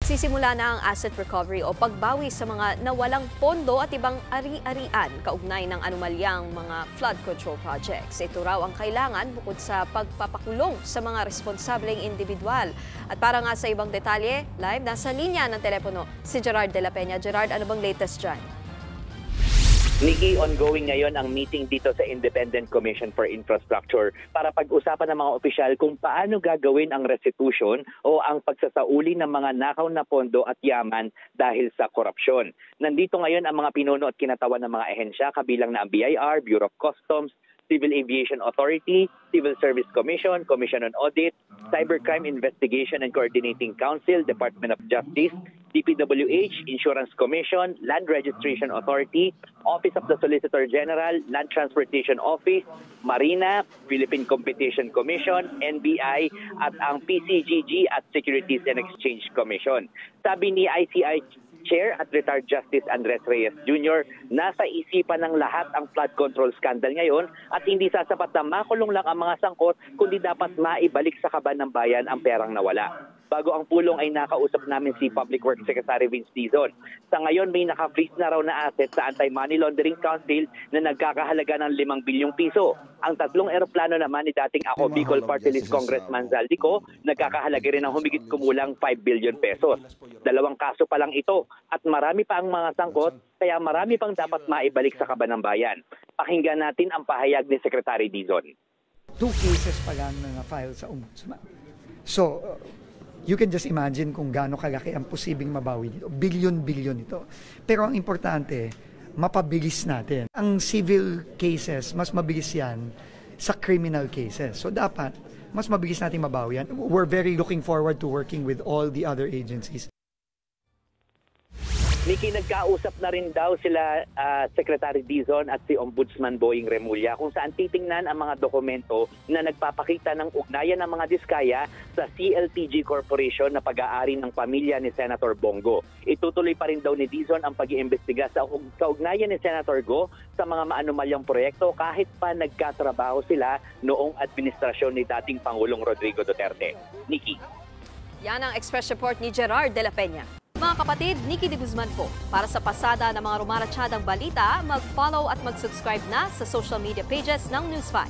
Sisimula na ang asset recovery o pagbawi sa mga nawalang pondo at ibang ari-arian kaugnay ng anomalyang mga flood control projects. Ito raw ang kailangan bukod sa pagpapakulong sa mga responsableng individual. At para nga sa ibang detalye, live nasa linya ng telepono si Gerard de la Peña. Gerard, ano bang latest dyan? Nikki, ongoing ngayon ang meeting dito sa Independent Commission for Infrastructure para pag-usapan ng mga opisyal kung paano gagawin ang restitution o ang pagsasauli ng mga nakaw na pondo at yaman dahil sa korupsyon. Nandito ngayon ang mga pinuno at kinatawan ng mga ehensya kabilang na ang BIR, Bureau of Customs, Civil Aviation Authority, Civil Service Commission, Commission on Audit, Cybercrime Investigation and Coordinating Council, Department of Justice, DPWH, Insurance Commission, Land Registration Authority, Office of the Solicitor General, Land Transportation Office, Marina, Philippine Competition Commission, NBI, at ang PCGG at Securities and Exchange Commission. Sabi ni ICI Chair at retired Justice Andres Reyes Jr., nasa isipan ng lahat ang flood control scandal ngayon at hindi sasapat na makulong lang ang mga sangkot kundi dapat maibalik sa kaban ng bayan ang perang nawala. Bago ang pulong ay nakausap namin si Public Works Secretary Vince Dizon. Sa ngayon may naka-freeze na raw na asset sa Anti-Money Laundering Council na nagkakahalaga ng 5 bilyong piso. Ang 3 eroplano naman ni dating Ako Bicol Party List Congressman Zaldico nagkakahalaga rin ng humigit kumulang 5 billion pesos. 2 kaso pa lang ito at marami pa ang mga sangkot kaya marami pang dapat maibalik sa kaban ng bayan. Pakinggan natin ang pahayag ni Secretary Dizon. 2 cases pa lang na file sa Ombudsman. So, you can just imagine kung gaano kalaki ang posibleng mabawi dito. Bilyon-bilyon ito. Pero ang importante, mapabilis natin. Ang civil cases, mas mabilis yan sa criminal cases. So dapat, mas mabilis natin mabawi yan. We're very looking forward to working with all the other agencies. Nikki, nagkausap na rin daw sila Secretary Dizon at si Ombudsman Boying Remulla kung saan titingnan ang mga dokumento na nagpapakita ng ugnayan ng mga diskaya sa CLPG Corporation na pag-aari ng pamilya ni Senator Bongo. Itutuloy pa rin daw ni Dizon ang pag-iimbestiga sa kaugnayan ni Senator Go sa mga maanumalyang proyekto kahit pa nagkatrabaho sila noong administrasyon ni dating Pangulong Rodrigo Duterte. Nikki. Yan ang Express Report ni Gerard de la Peña. Mga kapatid, Nikki de Guzman po. Para sa pasada ng mga rumaratsyadang balita, mag-follow at mag-subscribe na sa social media pages ng News 5.